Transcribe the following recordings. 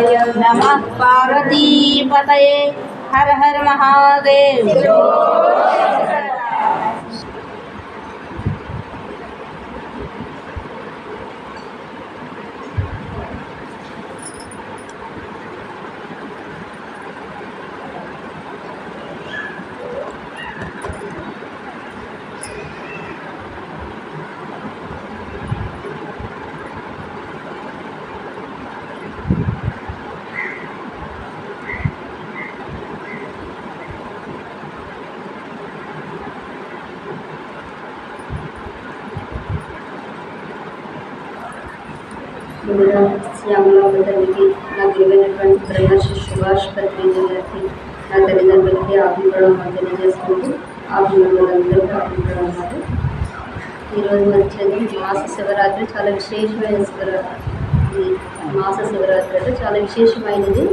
नमः पार्वतीपतये। हर हर महादेव। శ్యామల తల్లికి నా గురువైనటువంటి బ్రహ్మశ్రీ సుభాష్ పత్రిజీ గారికి నా తల్లిదండ్రులకి ఆత్మీయులను తెలియజేసుకుంటూ ఆత్మీయులందరూ ఆత్మీయులు ఉన్నారు. ఈరోజు వచ్చేది మాస శివరాత్రి. చాలా విశేషమైన శివరాత్రి. ఈ మాస శివరాత్రి అంటే చాలా విశేషమైనది.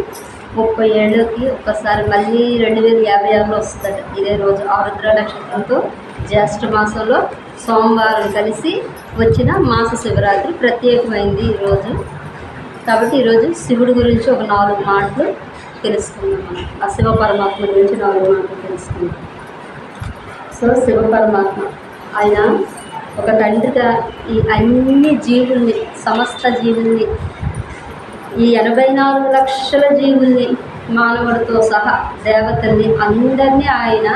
30 ఏళ్ళకి ఒక్కసారి మళ్ళీ 2056లో వస్తుంది. ఇదే రోజు ఆరుద్ర నక్షత్రంతో జ్యేష్ఠ మాసంలో సోమవారం కలిసి వచ్చిన మాస శివరాత్రి ప్రత్యేకమైంది ఈరోజు. కాబట్టి ఈరోజు శివుడి గురించి ఒక 4 మాటలు తెలుసుకుందాం. ఆ శివ పరమాత్మ గురించి 4 మాటలు తెలుసుకుందాం. సో శివ పరమాత్మ ఆయన ఒక తండ్రిగా ఈ అన్ని జీవుల్ని, సమస్త జీవుల్ని, ఈ 84 లక్షల జీవుల్ని, మానవుడితో సహా దేవతల్ని అందరినీ ఆయన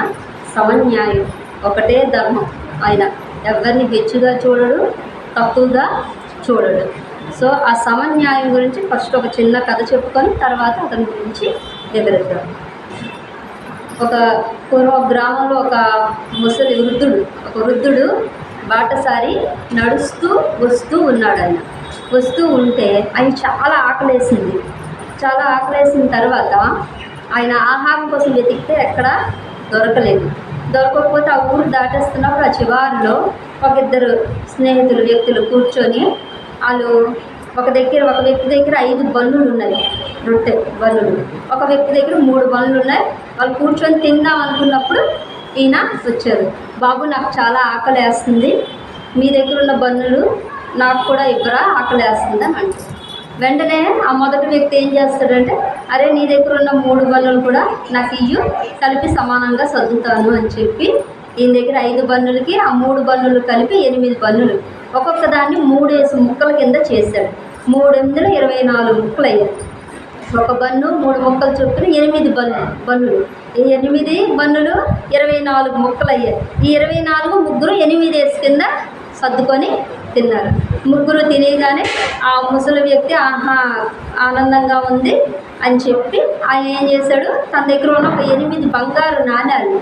సమన్యాయం, ఒకటే ధర్మం. ఆయన ఎవరిని హెచ్చుగా చూడడు, తక్కువగా చూడడు. సో ఆ సమన్యాయం గురించి ఫస్ట్ ఒక చిన్న కథ చెప్పుకొని తర్వాత అతని గురించి వివరిద్దాం. ఒక పూర్వ గ్రామంలో ఒక ముసలి వృద్ధుడు బాటసారి నడుస్తూ వస్తూ ఉన్నాడు. ఆయన వస్తూ ఉంటే ఆయన చాలా ఆకలేసిన తర్వాత ఆయన ఆహారం కోసం వెతికితే ఎక్కడ దొరకకపోతే ఆ ఊరు దాటేస్తున్నప్పుడు ఆ చివారిలో ఒక 2 వ్యక్తులు కూర్చొని వాళ్ళు ఒక వ్యక్తి దగ్గర 5 బన్నులు ఉన్నాయి, రొట్టె బన్నులు. ఒక వ్యక్తి దగ్గర 3 బన్నులు ఉన్నాయి. వాళ్ళు కూర్చొని తిందాం అనుకున్నప్పుడు ఈయన వచ్చారు. బాబు, నాకు చాలా ఆకలేస్తుంది, మీ దగ్గర ఉన్న బన్నులు నాకు కూడా ఇవ్వరా, ఆకలేస్తుంది అని అంటారు. వెంటనే ఆ మొదటి వ్యక్తి ఏం చేస్తాడంటే, అరే నీ దగ్గర ఉన్న 3 బన్నులు కూడా నాకు ఇయ్యు, కలిపి సమానంగా సర్దుతాను అని చెప్పి ఈయన దగ్గర 5 బన్నులకి ఆ 3 బన్నులు కలిపి 8 బన్నులు, ఒక్కొక్క దాన్ని 3 ముక్కల కింద చేశాడు. 3 8 24 ముక్కలు అయ్యాయి. ఒక బన్ను 3 ముక్కలు చొప్పున 8 బన్నులు. ఈ 8 బన్నులు 24 ముక్కలు అయ్యాయి. ఈ 24 ముగ్గురు 8 కింద సర్దుకొని తిన్నారు. ముగ్గురు తినేగానే ఆ ముసలి వ్యక్తి ఆనందంగా ఉంది అని చెప్పి ఆయన ఏం చేశాడు, తన దగ్గర ఉన్న ఒక 8 బంగారు నాణ్యాలు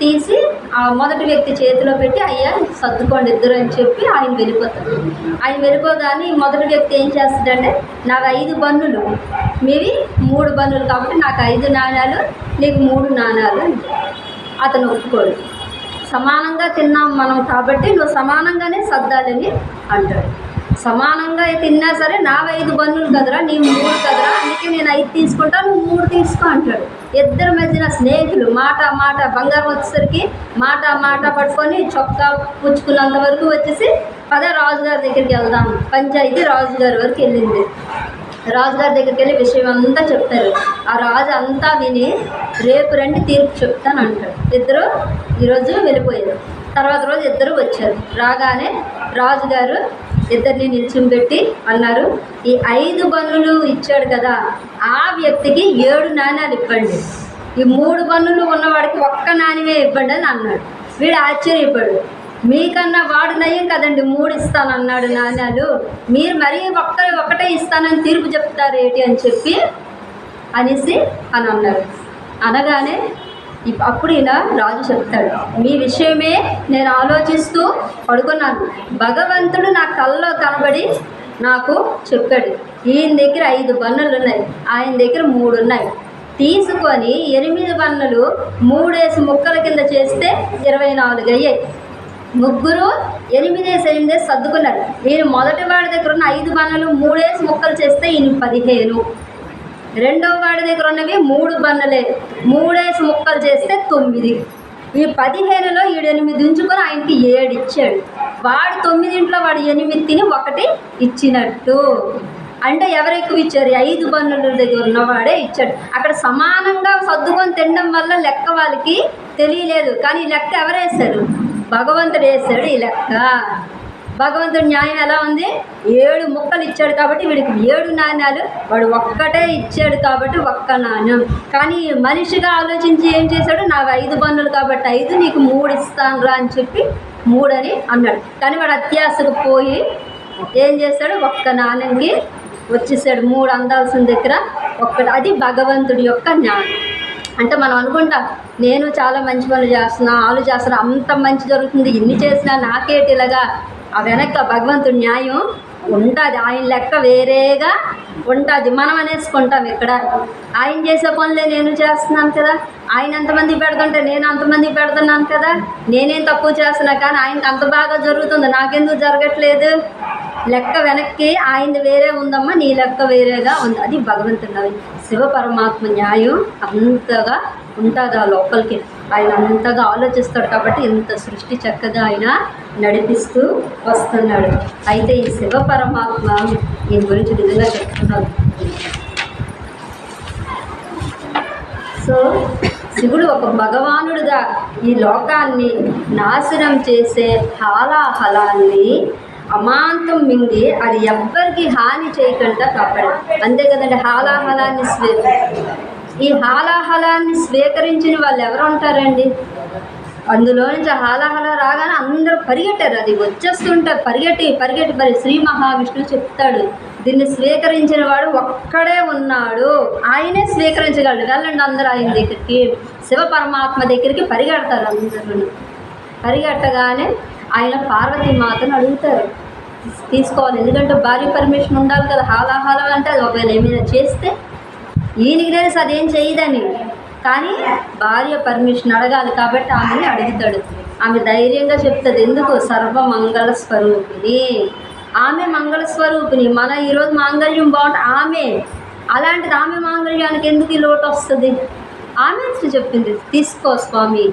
తీసి ఆ మొదటి వ్యక్తి చేతిలో పెట్టి, అయ్యా సర్దుకోండి ఇద్దరు అని చెప్పి ఆయన వెళ్ళిపోతాడు. ఆయన వెళ్ళిపోగానే మొదటి వ్యక్తి ఏం చేస్తాడంటే, నాకు 5 బన్నులు, మీవి 3 బన్నులు కాబట్టి నాకు 5 నాణ్యాలు, నీకు 3 నాణ్యాలు అని అతను ఒప్పుకోడు. సమానంగా తిన్నాం మనం కాబట్టి నువ్వు సమానంగానే సర్దాలని అంటాడు. సమానంగా తిన్నా సరే నా 5 బన్నులు కదరా, నీ 3 కదరా, అందుకే నేను 5 తీసుకుంటా, నువ్వు 3 తీసుకో అంటాడు. ఇద్దరి మధ్యన స్నేహితులు మాట బంగారం వచ్చేసరికి మాట పట్టుకొని చొక్కా పుచ్చుకున్నంత వరకు వచ్చేసి రాజుగారి దగ్గరికి వెళ్దాం, పంచాయతీ రాజుగారి వరకు వెళ్ళింది. రాజుగారి దగ్గరికి వెళ్ళి విషయం అంతా చెప్తారు. ఆ రాజు అంతా విని రేపు రండి తీర్పు చెప్తాను అంటాడు. ఇద్దరు ఈరోజు వెళ్ళిపోయారు. తర్వాత రోజు ఇద్దరు వచ్చారు. రాగానే రాజుగారు ఇద్దరిని నిల్చుంపెట్టి అన్నారు, ఈ 5 బన్నులు ఇచ్చాడు కదా, ఆ వ్యక్తికి 7 నాణ్యాలు ఇవ్వండి, ఈ 3 బన్నులు ఉన్నవాడికి 1 నాణ్యమే ఇవ్వండి అని అన్నాడు. వీడు ఆశ్చర్యపడు, మీకన్నా వాడు నయ్యం కదండి, 3 ఇస్తానన్నాడు నాణ్యాలు, మీరు మరీ ఒకటే ఇస్తానని తీర్పు చెప్తారు ఏంటి అని చెప్పి అనేసి అని అన్నారు. అనగానే అప్పుడు ఈయన రాజు చెప్తాడు, మీ విషయమే నేను ఆలోచిస్తూ పడుకున్నాను, భగవంతుడు నా కల్లో కనబడి నాకు చెప్పాడు, ఈయన దగ్గర 5 బన్నులు ఉన్నాయి, ఆయన దగ్గర 3 ఉన్నాయి, తీసుకొని 8 బన్నులు 3 ముక్కల కింద చేస్తే 24 అయ్యాయి. ముగ్గురు 8 సర్దుకున్నారు. ఈయన మొదటి వాడి దగ్గర ఉన్న 5 బన్నులు 3 ముక్కలు చేస్తే ఈయన 15. రెండవ వాడి దగ్గర ఉన్నవి 3 బన్నులే, 3 ముక్కలు చేస్తే 9. ఈ 15లో 8 ఉంచుకొని ఆయనకి 7 ఇచ్చాడు. వాడు 9 వాడు 8 తిని 1 ఇచ్చినట్టు. అంటే ఎవరు ఎక్కువ ఇచ్చారు? 5 బన్నుల దగ్గర ఉన్నవాడే ఇచ్చాడు. అక్కడ సమానంగా సర్దుకొని తినడం వల్ల లెక్క వాళ్ళకి తెలియలేదు. కానీ ఈ లెక్క ఎవరు వేశారు? భగవంతుడు వేశాడు ఈ లెక్క. భగవంతుడి న్యాయం ఎలా ఉంది? 7 ముక్కలు ఇచ్చాడు కాబట్టి వీడికి 7 నాణ్యాలు, వాడు ఒక్కటే ఇచ్చాడు కాబట్టి ఒక్క నాణ్యం. కానీ మనిషిగా ఆలోచించి ఏం చేశాడు? నాకు 5 బన్నులు కాబట్టి 5, నీకు 3 ఇస్తాను రా అని చెప్పి 3 అని అన్నాడు. కానీ వాడు అత్యాశకు పోయి ఏం చేశాడు? ఒక్క నాణ్యంకి వచ్చేసాడు. 3 అందాల్సిన దగ్గర ఒక్కటి. అది భగవంతుడి యొక్క న్యాయం. అంటే మనం అనుకుంటాం, నేను చాలా మంచి పనులు చేస్తున్నా, వాళ్ళు చేస్తున్నా, అంత మంచి జరుగుతుంది, ఇన్ని చేసినా నాకేటి ఇలాగా. ఆ వెనక భగవంతుడి న్యాయం ఉంటుంది. ఆయన లెక్క వేరేగా ఉంటుంది. మనం అనేసుకుంటాం ఇక్కడ ఆయన చేసే పనులే నేను చేస్తున్నాను కదా, ఆయన ఎంతమంది పెడుతుంటే నేను అంతమంది పెడుతున్నాను కదా, నేనేం తక్కువ చేస్తున్నా కానీ ఆయనకి అంత బాగా జరుగుతుంది, నాకెందుకు జరగట్లేదు? లెక్క వెనక్కి ఆయనది వేరే ఉందమ్మా, నీ లెక్క వేరేగా ఉంది. అది భగవంతుడు శివ పరమాత్మ న్యాయం అంతగా ఉంటుంది ఆ లోపలికి. ఆయన అంతగా ఆలోచిస్తాడు కాబట్టి ఇంత సృష్టి చక్కగా ఆయన నడిపిస్తూ వస్తున్నాడు. అయితే ఈ శివ పరమాత్మ ఈ గురించి నిజంగా చెప్తున్నాడు. సో శివుడు ఒక భగవానుడిగా ఈ లోకాన్ని నాశనం చేసే హాలాహలాన్ని అమాంతం మింగి అది ఎవ్వరికి హాని చేయకుండా కాపాడు. అంతే కదండి. హాలాహలాన్ని ఈ హాలాహలాన్ని స్వీకరించిన వాళ్ళు ఎవరు ఉంటారండి? అందులో నుంచి హాలాహల రాగానే అందరూ పరిగెట్టారు. అది వచ్చేస్తుంటారు పరిగెట్టి మరి శ్రీ మహావిష్ణువు చెప్తాడు, దీన్ని స్వీకరించిన వాడు ఒక్కడే ఉన్నాడు, ఆయనే స్వీకరించగలడు, వెళ్ళండి అందరూ ఆయన దగ్గరికి. శివ పరమాత్మ దగ్గరికి పరిగెడతారు అందరూ. పరిగెట్టగానే ఆయన పార్వతీమాతను అడుగుతారు తీసుకోవాలి. ఎందుకంటే భార్య పర్మిషన్ ఉండాలి కదా. హాలాహలం అంటే అది ఒకవేళ ఏమైనా చేస్తే ఈయనకి తెలిసి అదేం చేయదని, కానీ భార్య పర్మిషన్ అడగాలి కాబట్టి ఆమెని అడుగుతాడు. ఆమె ధైర్యంగా చెప్తుంది. ఎందుకు? సర్వమంగళ స్వరూపిణి, ఆమె మంగళ స్వరూపిణి. మన ఈరోజు మాంగళ్యం బాగుంటుంది, ఆమె అలాంటిది. ఆమె మాంగళ్యానికి ఎందుకు ఈ లోటు వస్తుంది? ఆమె చెప్పింది తీసుకో స్వామి.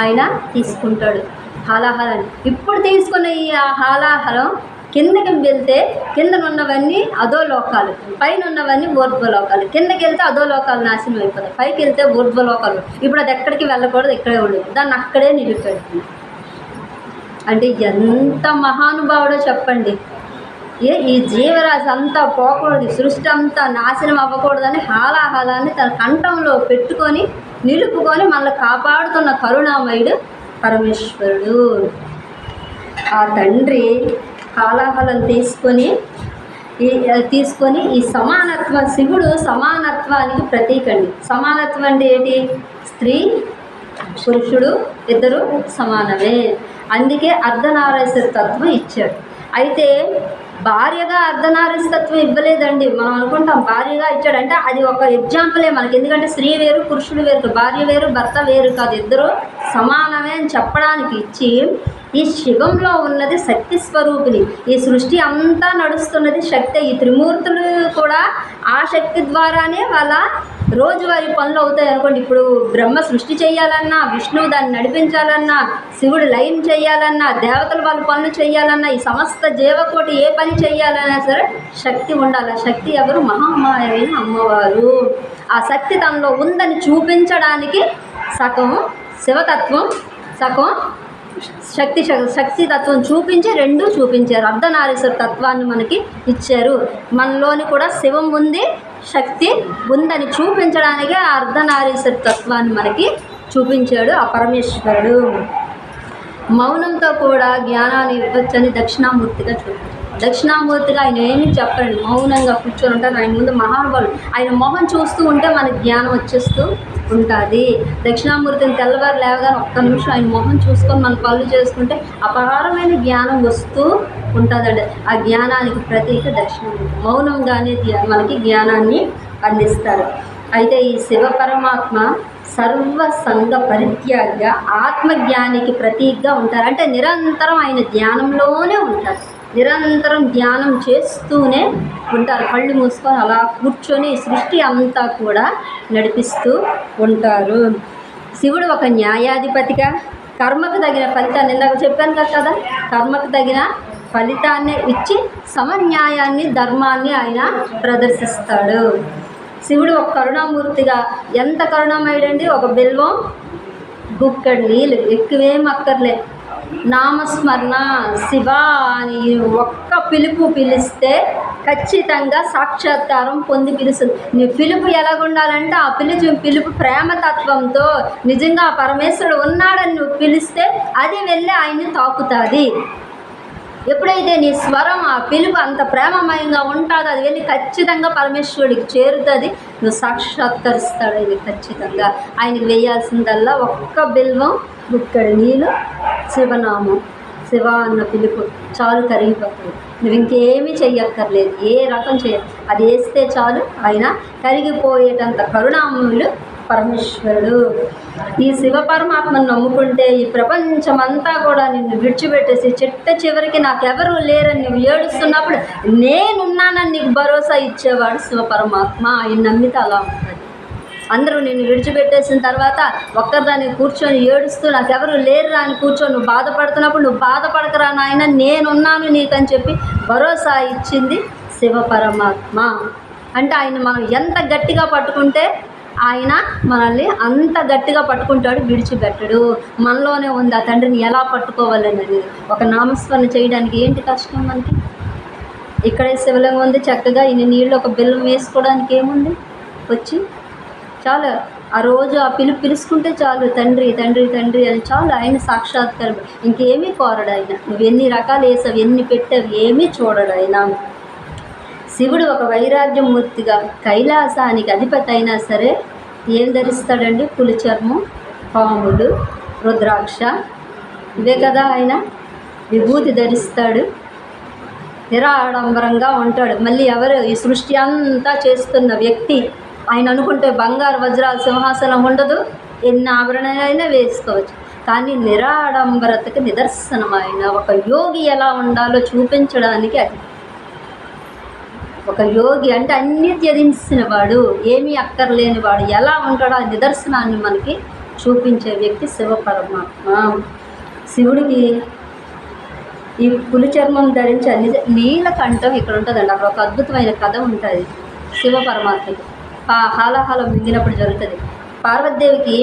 ఆయన తీసుకుంటాడు హాలాహలాన్ని. ఇప్పుడు తీసుకున్న ఈ హాలాహలం కిందకి వెళ్తే కింద ఉన్నవన్నీ అధోలోకాలు, పైన ఉన్నవన్నీ ఊర్ధ్వలోకాలు. కిందకి వెళ్తే అధోలోకాలు నాశనం అయిపోతాయి, పైకి వెళ్తే ఊర్ధ్వలోకాలు. ఇప్పుడు అది ఎక్కడికి వెళ్ళకూడదు, ఇక్కడే ఉండదు, దాన్ని అక్కడే నిలిపెడుతుంది. అంటే ఎంత మహానుభావుడో చెప్పండి. ఈ జీవరాశి అంతా పోకూడదు, సృష్టి అంతా నాశనం అవ్వకూడదని హాలాహలాన్ని తన కంఠంలో పెట్టుకొని నిలుపుకొని మనల్ని కాపాడుతున్న కరుణామయుడు పరమేశ్వరుడు. ఆ తండ్రి హాలాహలం తీసుకొని ఈ సమానత్వం, శివుడు సమానత్వానికి ప్రతీకండి. సమానత్వం అంటే ఏంటి? స్త్రీ పురుషుడు ఇద్దరు సమానమే. అందుకే అర్ధనారీశ్వర తత్వం ఇచ్చాడు. అయితే భార్యగా అర్ధనారీస్తత్వం ఇవ్వలేదండి. మనం అనుకుంటాం భార్యగా ఇచ్చాడంటే అది ఒక ఎగ్జాంపులే మనకి. ఎందుకంటే స్త్రీ వేరు పురుషుడు వేరు, భార్య వేరు భర్త వేరు కాదు, ఇద్దరు సమానమే అని చెప్పడానికి ఇచ్చి, ఈ శివంలో ఉన్నది శక్తి స్వరూపిణి. ఈ సృష్టి అంతా నడుస్తున్నది శక్తి. ఈ త్రిమూర్తులు కూడా ఆ శక్తి ద్వారానే వాళ్ళ రోజువారీ పనులు అవుతాయి అనుకోండి. ఇప్పుడు బ్రహ్మ సృష్టి చేయాలన్నా, విష్ణువు దాన్ని నడిపించాలన్నా, శివుడు లయం చేయాలన్నా, దేవతలు వాళ్ళ పనులు చేయాలన్నా, ఈ సమస్త జీవకోటి ఏ పని చేయాలన్నా సరే శక్తి ఉండాలి. ఆ శక్తి ఎవరు? మహామాయ అయిన అమ్మవారు. ఆ శక్తి తనలో ఉందని చూపించడానికి సగం శివతత్వం, సగం శక్తి తత్వం చూపించి రెండు చూపించారు. అర్ధనారీశ్వర తత్వాన్ని మనకి ఇచ్చారు. మనలోని కూడా శివం ఉంది, శక్తి ఉందని చూపించడానికి ఆ అర్ధనారీశ్వర తత్వాన్ని మనకి చూపించాడు ఆ పరమేశ్వరుడు. మౌనంతో కూడా జ్ఞానాన్ని ఇవ్వచ్చని దక్షిణామూర్తిగా చూపించాడు. దక్షిణామూర్తిగా ఆయన ఏమి చెప్పండి, మౌనంగా కూర్చొని ఉంటారు. ఆయన ముందు మహానుభావులు, ఆయన మొహం చూస్తూ ఉంటే మనకి జ్ఞానం వచ్చేస్తూ ఉంటుంది. దక్షిణామూర్తిని తెల్లవారు లేవగానే ఒక్క నిమిషం ఆయన మొహం చూసుకొని మన పనులు చేసుకుంటే అపారమైన జ్ఞానం వస్తూ ఉంటుందండి. ఆ జ్ఞానానికి ప్రతీక దక్షిణామూర్తి. మౌనంగానే మనకి జ్ఞానాన్ని అందిస్తారు. అయితే ఈ శివ పరమాత్మ సర్వసంగ పరిత్యాగ ఆత్మజ్ఞానికి ప్రతీకగా ఉంటారు. అంటే నిరంతరం ఆయన ధ్యానంలోనే ఉంటారు, నిరంతరం ధ్యానం చేస్తూనే ఉంటారు. కళ్ళు మూసుకొని అలా కూర్చొని సృష్టి అంతా కూడా నడిపిస్తూ ఉంటారు. శివుడు ఒక న్యాయాధిపతిగా కర్మకు తగిన ఫలితాన్ని ఇందాక చెప్పాను కదా, కర్మకు తగిన ఫలితాన్ని ఇచ్చి సమన్యాయాన్ని ధర్మాన్ని ఆయన ప్రదర్శిస్తాడు. శివుడు ఒక కరుణామూర్తిగా ఎంత కరుణామయుడండి. ఒక బిల్వం గుక్కడి నీళ్ళు ఎక్కువేం అక్కర్లే, నామస్మరణ శివ అని ఒక్క పిలుపు పిలిస్తే ఖచ్చితంగా సాక్షాత్కారం పొంది పిలుస్తుంది. నీ పిలుపు ఎలాగుండాలంటే ఆ పిలుపు ప్రేమతత్వంతో నిజంగా ఆ పరమేశ్వరుడు ఉన్నాడని నువ్వు పిలిస్తే అది వెళ్ళి ఆయన్ని తాకుతుంది. ఎప్పుడైతే నీ స్వరం ఆ పిలుపు అంత ప్రేమమయంగా ఉంటుందో అది వెళ్ళి ఖచ్చితంగా పరమేశ్వరుడికి చేరుతుంది, నువ్వు సాక్షాత్కరిస్తాడు ఆయన ఖచ్చితంగా. ఆయనకి వేయాల్సిందల్లా ఒక్క బిల్వం గుక్కడి నీళ్ళు శివనామం, శివ అన్న పిలుపు చాలు, కరిగిపోతుంది. నువ్వు ఇంకేమీ చెయ్యక్కర్లేదు, ఏ రకం అది వేస్తే చాలు ఆయన కరిగిపోయేటంత కరుణామయుడు పరమేశ్వరుడు. ఈ శివ పరమాత్మను నమ్ముకుంటే ఈ ప్రపంచమంతా కూడా నిన్ను విడిచిపెట్టేసి చివరికి నాకెవరూ లేరని నువ్వు ఏడుస్తున్నప్పుడు నేనున్నానని నీకు భరోసా ఇచ్చేవాడు శివ పరమాత్మ. ఆయన నమ్మితే అలా ఉంటుంది. అందరూ నిన్ను విడిచిపెట్టేసిన తర్వాత ఒక్కరిదాన్ని కూర్చొని ఏడుస్తూ నాకెవరు లేరురా అని కూర్చొని నువ్వు బాధపడుతున్నప్పుడు నువ్వు బాధపడకరా నాయన నేనున్నాను నీకని చెప్పి భరోసా ఇచ్చింది శివ పరమాత్మ. అంటే ఆయన మనం ఎంత గట్టిగా పట్టుకుంటే ఆయన మనల్ని అంత గట్టిగా పట్టుకుంటాడు, విడిచిపెట్టడు. మనలోనే ఉంది ఆ తండ్రిని ఎలా పట్టుకోవాలనేది. ఒక నామస్మరణ చేయడానికి ఏంటి కష్టం మనకి? ఇక్కడే శివలింగం ఉంది, చక్కగా ఇన్ని నీళ్ళు ఒక బెల్లం వేసుకోవడానికి ఏముంది, వచ్చి చాలు ఆ రోజు ఆ పిలుచుకుంటే చాలు, తండ్రి తండ్రి తండ్రి అని చాలు. ఆయన సాక్షాత్కారం, ఇంకేమీ కోరడు ఆయన. నువ్వు ఎన్ని రకాలు వేసావు, ఎన్ని పెట్టావు, ఏమీ చూడడు ఆయన. శివుడు ఒక వైరాగ్యమూర్తిగా కైలాసానికి అధిపతి అయినా సరే ఏం ధరిస్తాడండి? పులి చర్మం, పాములు, రుద్రాక్ష, ఇవే కదా ఆయన. విభూతి ధరిస్తాడు, నిరాడంబరంగా ఉంటాడు. మళ్ళీ ఎవరు ఈ సృష్టి అంతా చేస్తున్న వ్యక్తి ఆయన అనుకుంటే బంగారు వజ్రాల సింహాసనం ఉండదు, ఎన్ని ఆభరణాలైనా వేసుకోవచ్చు, కానీ నిరాడంబరతకి నిదర్శనం ఆయన. ఒక యోగి ఎలా ఉండాలో చూపించడానికి అది. ఒక యోగి అంటే అన్నీ త్యజించిన వాడు, ఏమీ అక్కర్లేనివాడు ఎలా ఉంటాడో ఆ నిదర్శనాన్ని మనకి చూపించే వ్యక్తి శివ పరమాత్మ. శివుడికి ఈ పులి చర్మం ధరించి నీలకంఠం ఇక్కడ ఉంటుందండి. అక్కడ ఒక అద్భుతమైన కథ ఉంటుంది శివ పరమాత్మకి. హాలాహలం మింగినప్పుడు జరుగుతుంది. పార్వతీదేవికి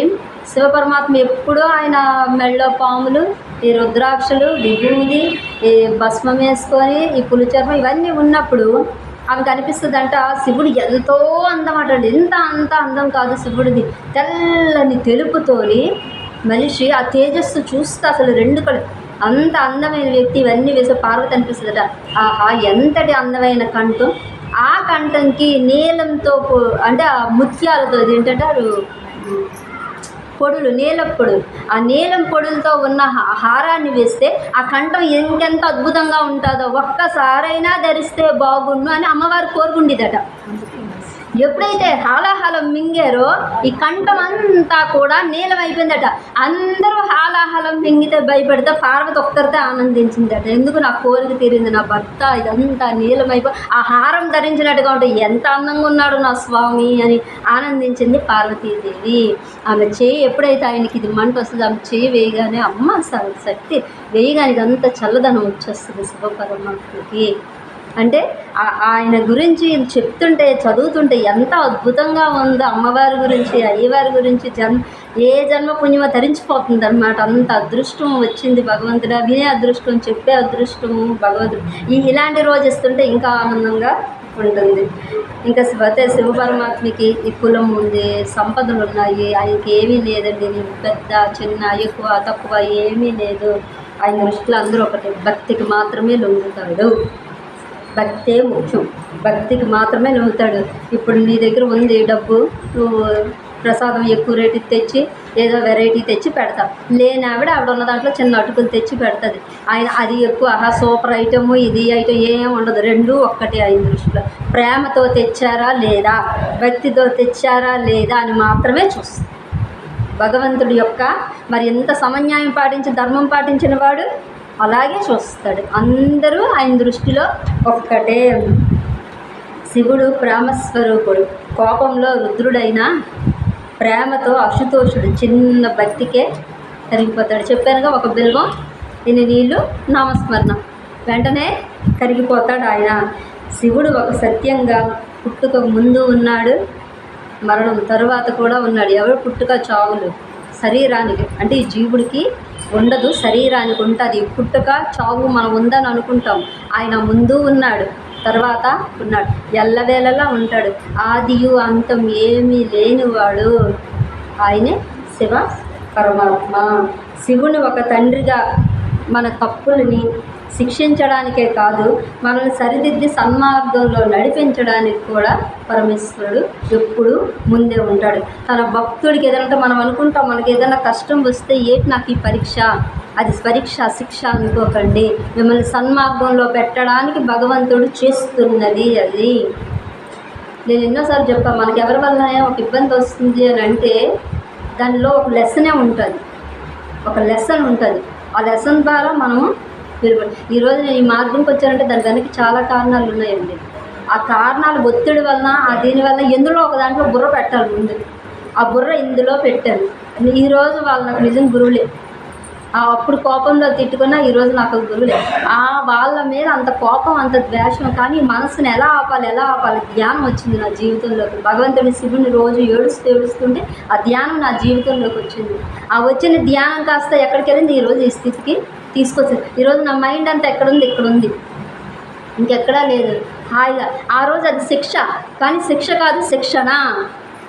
శివ పరమాత్మ ఎప్పుడూ ఆయన మెళ్ళో పాములు, ఈ రుద్రాక్షలు, విభూది, ఈ భస్మం వేసుకొని ఈ పులి చర్మం ఇవన్నీ ఉన్నప్పుడు ఆమెకు అనిపిస్తుందంట శివుడు ఎంతో అందం అంటాడు. అంత అందం కాదు శివుడిది, తెల్లని తెలుపుతోని మనిషి ఆ తేజస్సు చూస్తే అసలు రెండు కళ్ళు అంత అందమైన వ్యక్తి. ఇవన్నీ వేసే పార్వతి అనిపిస్తుందట, ఆహా ఎంతటి అందమైన కంఠం. ఆ కంఠంకి నీలంతో అంటే ఆ ముత్యాలతో ఏంటంటే పొడులు, నీలం పొడులు, ఆ నీలం పొడులతో ఉన్న హారాన్ని వేస్తే ఆ కంఠం ఇంకెంత అద్భుతంగా ఉంటుందో, ఒక్కసారైనా ధరిస్తే బాగుండు అని అమ్మవారు కోరుకుండేదట. ఎప్పుడైతే హాలాహలం మింగారో ఈ కంఠం అంతా కూడా నీలం అయిపోయిందట. అందరూ హాలాహలం మింగితే భయపడితే పార్వతి ఒక్కరితే ఆనందించిందట. ఎందుకు నా కోరిక తీరింది, నా భర్త ఇదంతా నీలమైపో ఆ హారం ధరించినట్టుగా ఉంటే ఎంత అందంగా ఉన్నాడు నా స్వామి అని ఆనందించింది పార్వతీదేవి. ఆమె చేయి ఎప్పుడైతే ఆయనకి ఇది మంట వస్తుంది, ఆమె చేయి వేయగానే అమ్మ శక్తి వేయగానే ఇదంతా చల్లదనం వచ్చేస్తుంది శివపరమాత్మకి. అంటే ఆయన గురించి చెప్తుంటే చదువుతుంటే ఎంత అద్భుతంగా ఉందో అమ్మవారి గురించి, అయ్యవారి గురించి. ఏ జన్మ పుణ్యమో తరించిపోతుంది అన్నమాట. అంత అదృష్టం వచ్చింది భగవంతుడా, వినే అదృష్టం, చెప్పే అదృష్టము భగవంతుడు. ఇలాంటి రోజు ఇస్తుంటే ఇంకా ఆనందంగా ఉంటుంది. ఇంకా శివ పరమాత్మకి ఈ కులం ఉంది, సంపదలు ఉన్నాయి, ఆయనకి ఏమీ లేదండి. నేను పెద్ద చిన్న ఎక్కువ తక్కువ ఏమీ లేదు. ఆయన దృష్టిలో అందరూ ఒకటి, భక్తికి మాత్రమే లొంగుతాడు. భక్తే ముఖ్యం, భక్తికి మాత్రమే నమ్ముతాడు. ఇప్పుడు నీ దగ్గర ఉంది డబ్బు, నువ్వు ప్రసాదం ఎక్కువ రేటు తెచ్చి ఏదో వెరైటీ తెచ్చి పెడతావు. లేని ఆవిడ ఉన్న దాంట్లో చిన్న అటుకులు తెచ్చి పెడుతుంది. ఆయన అది ఎక్కువ సూపర్ ఐటము ఇది ఐటమ్ ఏం ఉండదు, రెండూ ఒక్కటే. ఆయన దృష్టిలో ప్రేమతో తెచ్చారా లేదా, భక్తితో తెచ్చారా లేదా అని మాత్రమే చూస్తాడు. భగవంతుడి యొక్క మరి ఎంత సమన్యాయం పాటించి ధర్మం పాటించిన వాడు అలాగే చూస్తాడు. అందరూ ఆయన దృష్టిలో ఒక్కటే. శివుడు ప్రేమస్వరూపుడు, కోపంలో రుద్రుడైనా ప్రేమతో అశుతోషుడు, చిన్న భక్తికే కరిగిపోతాడు. చెప్పానుగా ఒక బిల్వం, ఇన్ని నీళ్ళు నామస్మరణ, వెంటనే కరిగిపోతాడు ఆయన. శివుడు ఒక సత్యంగా పుట్టుక ముందు ఉన్నాడు, మరణం తరువాత కూడా ఉన్నాడు. ఎవరు పుట్టుక చావులు శరీరానికి అంటే ఈ జీవుడికి ఉండదు, శరీరానికి ఉంటుంది. పుట్టుక చావు మనం ఉందని అనుకుంటాం, ఆయన ముందు ఉన్నాడు, తర్వాత ఉన్నాడు, ఎల్లవేళలా ఉంటాడు. ఆదియు అంతం ఏమీ లేనివాడు ఆయనే శివ పరమాత్మ. శివుని ఒక తండ్రిగా మన తప్పులని శిక్షించడానికే కాదు, మనల్ని సరిదిద్ది సన్మార్గంలో నడిపించడానికి కూడా పరమేశ్వరుడు ఎప్పుడు ముందే ఉంటాడు. తన భక్తుడికి ఏదంటే మనం అనుకుంటాం, మనకి ఏదైనా కష్టం వస్తే ఏంటి నాకు ఈ పరీక్ష, అది పరీక్ష శిక్ష అనుకోకండి. మిమ్మల్ని సన్మార్గంలో పెట్టడానికి భగవంతుడు చేస్తున్నది అది. నేను ఎన్నోసార్లు చెప్పాను, మనకి ఎవరి వల్ల ఒక ఇబ్బంది వస్తుంది అని అంటే దానిలో ఒక లెసనే ఉంటుంది, ఒక లెసన్ ఉంటుంది. ఆ లెసన్ ద్వారా మనము ఈరోజు నేను ఈ మార్గంకి వచ్చానంటే దాని వెనక చాలా కారణాలు ఉన్నాయండి. ఆ కారణాలు ఒత్తిడి వలన దీనివల్ల ఎందులో ఒక దాంట్లో బుర్ర పెట్టాలి ముందు. ఆ బుర్ర ఇందులో పెట్టాను. ఈరోజు వాళ్ళు నాకు నిజం గురువులే. అప్పుడు కోపంలో తిట్టుకున్నా ఈరోజు నాకు గురువులే. వాళ్ళ మీద అంత కోపం, అంత ద్వేషం, కానీ మనసుని ఎలా ఆపాలి ధ్యానం వచ్చింది నా జీవితంలోకి. భగవంతుడి శివుని రోజు ఏడుస్తుంటే ఆ ధ్యానం నా జీవితంలోకి వచ్చింది. ఆ వచ్చిన ధ్యానం కాస్త ఎక్కడికి వెళ్ళింది, ఈరోజు ఈ స్థితికి తీసుకొచ్చింది. ఈరోజు నా మైండ్ అంతా ఎక్కడుంది, ఇక్కడుంది, ఇంకెక్కడా లేదు, హాయిగా. ఆ రోజు అది శిక్ష, కానీ శిక్ష కాదు శిక్షణ.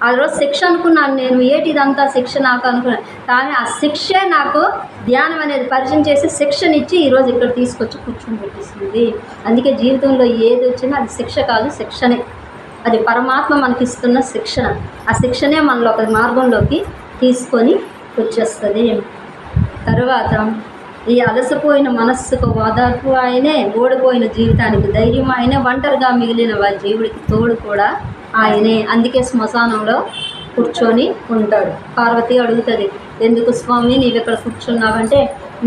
ఆ రోజు శిక్ష అనుకున్నాను నేను, ఇదంతా శిక్ష నాకు అనుకున్నాను, కానీ ఆ శిక్షే నాకు ధ్యానం అనేది పరిచయం చేసి శిక్షనిచ్చి ఈరోజు ఇక్కడ తీసుకొచ్చి కూర్చొని పెట్టిస్తుంది. అందుకే జీవితంలో ఏది వచ్చినా అది శిక్ష కాదు శిక్షణే. అది పరమాత్మ మనకిస్తున్న శిక్షణ. ఆ శిక్షణే మనలో ఒక మార్గంలోకి తీసుకొని వచ్చేస్తుంది. తర్వాత ఈ అలసిపోయిన మనస్సుకు ఓదార్పు ఆయనే, ఓడిపోయిన జీవితానికి ధైర్యం ఆయనే, ఒంటరిగా మిగిలిన వారి జీవుడికి తోడు కూడా ఆయనే. అందుకే శ్మశానంలో కూర్చొని ఉంటాడు. పార్వతి అడుగుతుంది, ఎందుకు స్వామి నీవు ఇక్కడ కూర్చున్నావంటే,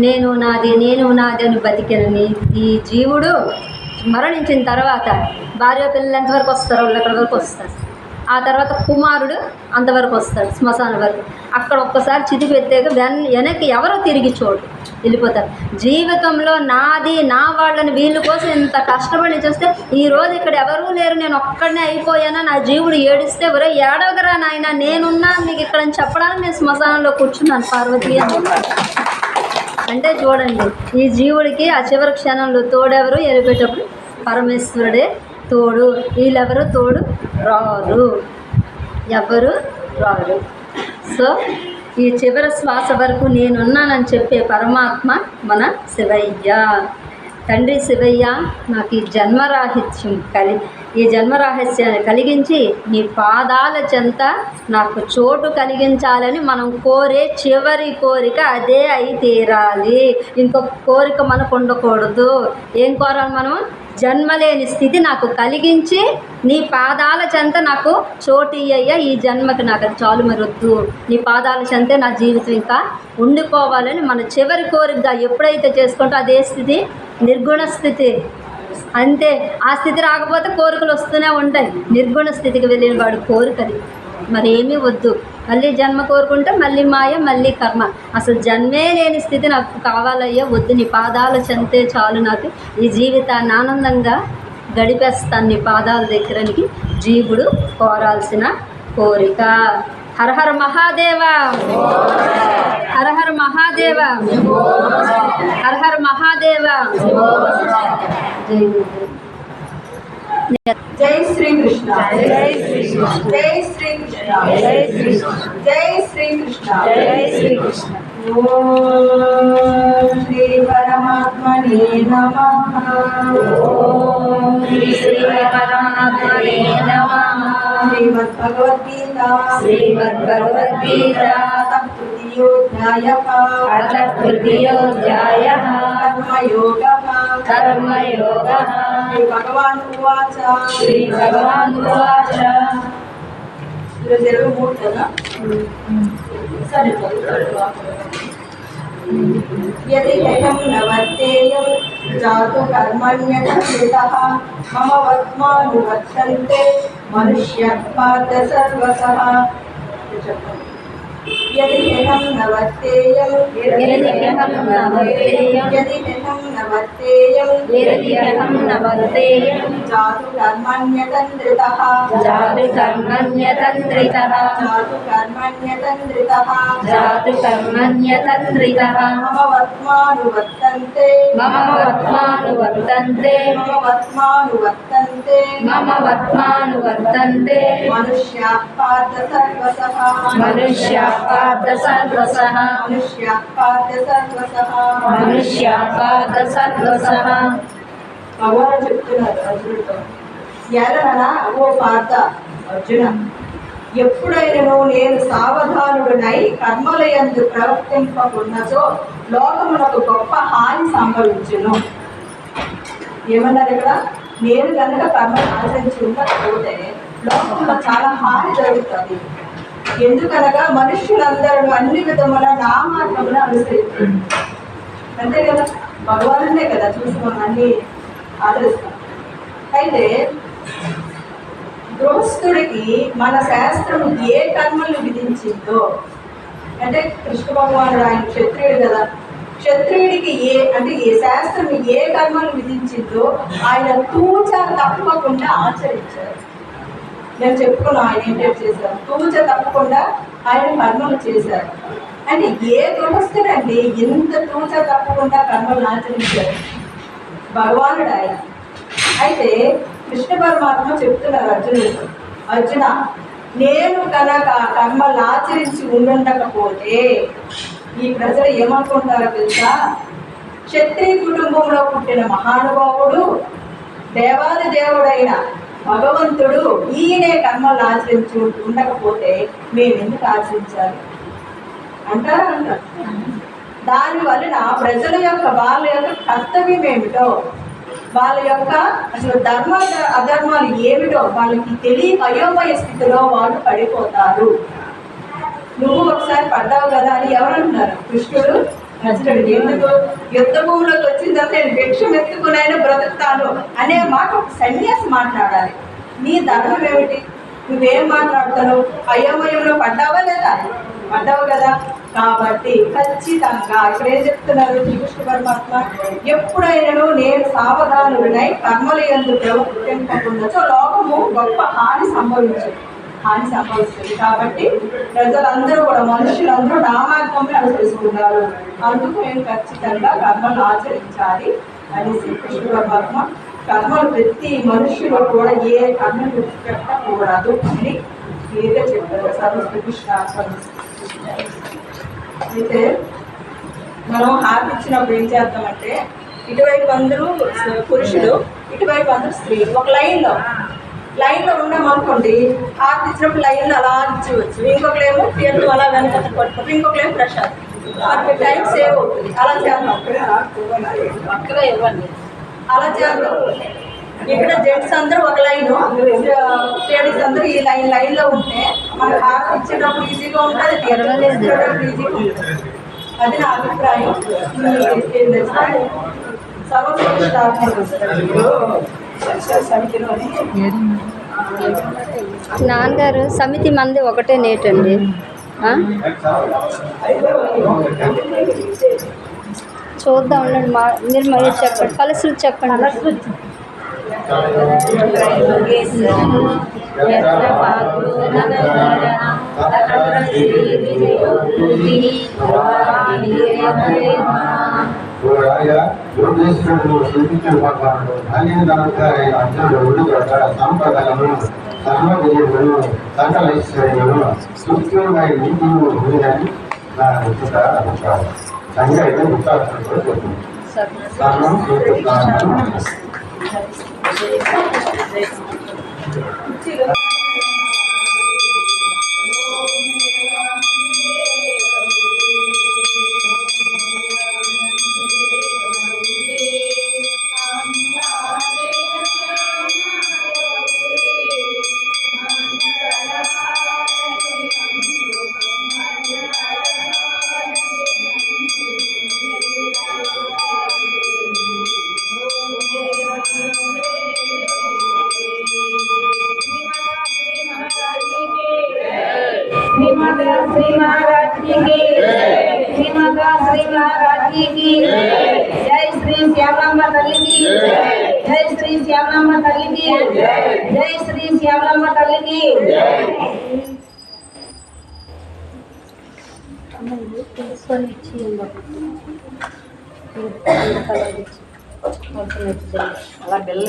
నేను నాది అని బతికినని ఈ జీవుడు మరణించిన తర్వాత భార్య పిల్లలు ఎంతవరకు వస్తారో వాళ్ళు అక్కడి వరకు వస్తారు. ఆ తర్వాత కుమారుడు అంతవరకు వస్తాడు శ్మశానం వరకు. అక్కడ ఒక్కసారి చితికి ఎత్తాక వెనక్కి ఎవరో తిరిగి చూడు వెళ్ళిపోతారు. జీవితంలో నాది నా వాళ్ళని వీళ్ళ కోసం ఇంత కష్టపడి చేస్తే ఈరోజు ఇక్కడ ఎవరూ లేరు, నేను ఒక్కడనే అయిపోయానా, నా జీవుడు ఏడిస్తే ఒరే ఏడవగరా నాయన నేనున్నా నీకు ఇక్కడ అని చెప్పడానికి నేను శ్మశానంలో కూర్చున్నాను పార్వతి అని. అంటే చూడండి, ఈ జీవుడికి ఆ చివరి క్షణంలో తోడెవరు ఎరిపేటప్పుడు పరమేశ్వరుడే తోడు. వీళ్ళెవరు తోడు రారు, ఎవరు రారు. సో ఈ చివరి శ్వాస వరకు నేనున్నానని చెప్పే పరమాత్మ మన శివయ్య. తండ్రి శివయ్య, నాకు ఈ జన్మరాహిత్యం ఈ జన్మరాహిత్యాన్ని కలిగించి నీ పాదాల చెంత నాకు చోటు కలిగించాలని మనం కోరే చివరి కోరిక అదే అయి తీరాలి. ఇంకొక కోరిక మనకు ఉండకూడదు. ఏం కోరాలి మనం? జన్మలేని స్థితి నాకు కలిగించి నీ పాదాల చెంత నాకు చోటు ఇయ్యయ్యా, ఈ జన్మకి నాకు అది చాలు, మరొద్దు, నీ పాదాల చెంతే నా జీవితం ఇంకా ఉండిపోవాలని మన చివరి కోరికగా ఎప్పుడైతే చేసుకుంటో అదే స్థితి నిర్గుణ స్థితి. అంతే, ఆ స్థితి రాకపోతే కోరికలు వస్తూనే ఉంటాయి. నిర్గుణ స్థితికి వెళ్ళిన వాడు కోరికది మరేమీ వద్దు. మళ్ళీ జన్మ కోరుకుంటే మళ్ళీ మాయ, మళ్ళీ కర్మ. అసలు జన్మే లేని స్థితి నాకు కావాలయ్యా, వద్దు, నీ పాదాల చెంతే చాలు, నాకు ఈ జీవితాన్ని ఆనందంగా గడిపేస్తాను నీ పాదాల దగ్గరనికి జీవుడు కోరాల్సిన కోరిక. హర హర మహాదేవ, హర హర మహాదేవ, హర హర మహాదేవ. జై శ్రీకృష్ణ, జై శ్రీకృష్ణ, జై శ్రీకృష్ణ, జై శ్రీకృష్ణ, జై శ్రీకృష్ణ, జై శ్రీకృష్ణ. ఓం శ్రీ పరమాత్మనే నమః. ఓం శ్రీ పరమాత్మనే నమః. శ్రీమద్భగవద్గీత, శ్రీమద్భగవద్గీత. తృతీయోధ్యాయః. కర్మయోగః. శ్రీ భగవాన్ ఉవాచ. శ్రీ భగవాన్ ఉవాచ. ఈరోజు 23 కదా. సరే, యది హేయం నవర్తేయం జాతు కర్మణ్యతః మమ వర్త్మానువర్తంతే మనుష్య పార్థ సర్వసః. यदि अहं न वर्तेयं यदि अहं न वर्तेयं यदि अहं न वर्तेयं यदि अहं न वर्तेयं जातु कर्मण्यतन्द्रितः जातु कर्मण्यतन्द्रितः जातु कर्मण्यतन्द्रितः जातु कर्मण्यतन्द्रितः मम वर्त्मानुवर्तन्ते मम वर्त्मानुवर्तन्ते मम वर्त्मानुवर्तन्ते मम वर्त्मानुवर्तन्ते मनुष्याः पार्थ सर्वशः मनुष्याः पार्थ सर्वशः मनुष्याः पार्थ सर्वशः मनुष्याः पार्थ सर्वशः భగవాన్ చెప్తున్నారు అర్జునుడితో, ఎలననా ఓ పార్థ అర్జున, ఎప్పుడైనను నేను సావధానుడినై కర్మలయందు ప్రవర్తింపకున్నచో లోకమునకు గొప్ప హాని సంభవించును. ఏమన్నారు ఇక్కడ? నేను కనుక కర్మలు ఆచరించి ఉండకపోతే లోకంలో చాలా హాని జరుగుతుంది. ఎందుకనగా మనుష్యులందరూ అన్ని విధముల నా మార్గమును అనుసరిస్తారు. అంతే కదా, భగవానుడే కదా చూసి మనం అన్ని ఆదరిస్తాం. అయితే గృహస్థుడికి మన శాస్త్రం ఏ కర్మలు విధించిందో, అంటే కృష్ణ భగవానుడు ఆయన క్షత్రియుడు కదా, క్షత్రియుడికి ఏ శాస్త్రం ఏ కర్మలు విధించిందో ఆయన తూచా తప్పకుండా ఆచరించారు. నేను చెప్పుకున్నా ఆయన ఏంటంటే చేశారు, తూచా తప్పకుండా ఆయన కర్మలు చేశారు. అంటే ఏ గృహస్థుడండి ఇంత తూచా తప్పకుండా కర్మలు ఆచరించారు? భగవానుడు ఆయన. అయితే కృష్ణ పరమాత్మ చెప్తున్నారు అర్జునుడు, అర్జున, నేను కనుక కర్మలు ఆచరించి ఉండకపోతే ఈ ప్రజలు ఏమనుకుంటారో తెలుసా? క్షత్రియ కుటుంబంలో పుట్టిన మహానుభావుడు, దేవాది దేవుడైన భగవంతుడు ఈయనే కర్మలు ఆచరించి ఉండకపోతే మేము ఎందుకు ఆచరించాలి అంటారా? అంటారు. దాని వలన ప్రజల యొక్క వాళ్ళ యొక్క కర్తవ్యం ఏమిటో, వాళ్ళ యొక్క అసలు ధర్మ అధర్మాలు ఏమిటో వాళ్ళకి తెలియ అయోమయ స్థితిలో వాళ్ళు పడిపోతారు. నువ్వు ఒకసారి పడ్డావు కదా అని ఎవరంటున్నారు? కృష్ణుడు అర్జునుడు. ఎందుకు? యుద్ధ భూమిలోకి వచ్చిన తర్వాత నేను భిక్షం ఎత్తుకునైనా బ్రతుకుతాను అనే మాట ఒక సన్యాసి మాట్లాడాలి. నీ ధర్మం ఏమిటి? నువ్వేం మాట్లాడుతావు? అయోమయంలో పడ్డావా లేదా? పడ్డావు కదా. కాబట్టి ఖచ్చితంగా ఇక్కడ ఏం చెప్తున్నారు శ్రీకృష్ణ పరమాత్మ? ఎప్పుడైనాను నేను సావధానుడినై కర్మల యందు ప్రవర్తింపకున్నచో లోకము గొప్ప హాని సంభవిస్తుంది. కాబట్టి ప్రజలందరూ కూడా మనుషులందరూ నా మార్గంలో అనుసరిస్తున్నారు. అందుకు నేను ఖచ్చితంగా కర్మలు ఆచరించాలి అని శ్రీకృష్ణ పరమాత్మ కర్మలు ప్రతి మనుషులు కూడా ఏ కర్మలు విడిచిపెట్టకూడదు అని క్లియర్గా చెప్పారు. శ్రీకృష్ణ అయితే మనం హారతి ఇచ్చినప్పుడు ఏం చేద్దామంటే ఇటువైపు అందరూ పురుషులు, ఇటువైపు అందరూ స్త్రీలు ఒక లైన్లో ఉన్నామనుకోండి. హారతి ఇచ్చినప్పుడు లైన్లో అలా ఇచ్చేవచ్చు. ఇంకొకలేమో తీర్థం అలా వెనక పట్టుకుంటారు, ఇంకొకలేమో ప్రసాదం. మనకి టైం సేవ్ అవుతుంది. అలా చేద్దాం. అక్కడ ఇవ్వండి. అలా చేద్దాం. ఇక్కడ జెంట్స్ అందరూ ఒక లైన్, లేడీస్ అందరూ ఈ లైన్లో ఉంటే మనకు హారతి ఇచ్చేటప్పుడు ఈజీగా ఉంటుంది, తీర్థం ఇచ్చేటప్పుడు ఈజీగా ఉంటుంది. అది నా అభిప్రాయం. నాన్నగారు సమితి మంది ఒకటే నేటండి. చూద్దాం ఉండండి. మీరు మరి చెప్పండి, కలసి చెప్పండి. సంపదలను సర్వదేవులను సకలైశ్వర్యమును సుఖ్యమై నీతిని ఉందని నా అభిప్రాయం. సంఘ అయితే ముఖ్యాలు చెప్తుంది. श्री महाराज की श्री माता श्री महारानी की जय श्री श्यामलांबा तल्ली की जय श्री श्यामलांबा तल्ली की जय श्री श्यामलांबा तल्ली की అలా బెల్ల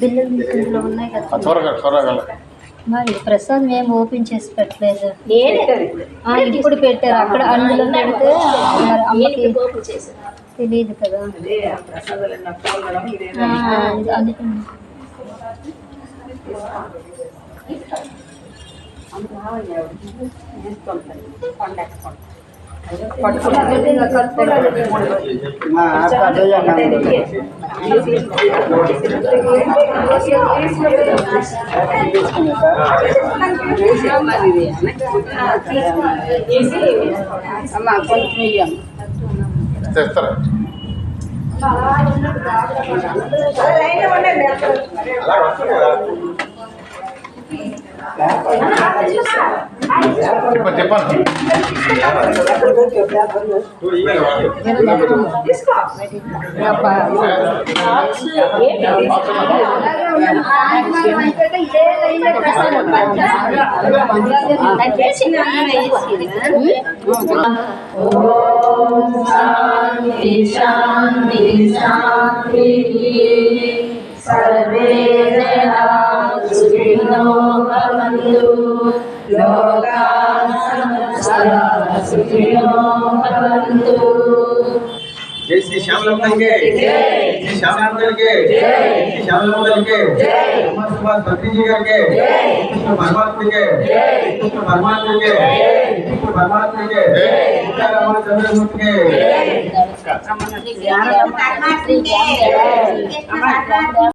బిల్లులు ఇందులో ఉన్నాయి కదా మరి ప్రసాదం ఏం ఓపెన్ చేసి పెట్టలేదు ఇప్పుడు పెట్టారు అక్కడ అందులో పెడితే మరి అమ్మకి తెలియదు కదా అదే ప్రసాదాలు నప్పుకోవడం అందుకని शांति शांति सर्वे जनाः सुखिनो भवन्तु लोकाः समस्ताः सुखिनो भवन्तु जय श्री श्यामलांबा के जय श्यामलांबा के जय श्यामलांबा के जय सुभाष भक्ति जी के जय कृष्ण परमात्मा के जय कृष्ण परमात्मा के जय कृष्ण परमात्मा के जय रामचंद्रमूर्ति के जय श्री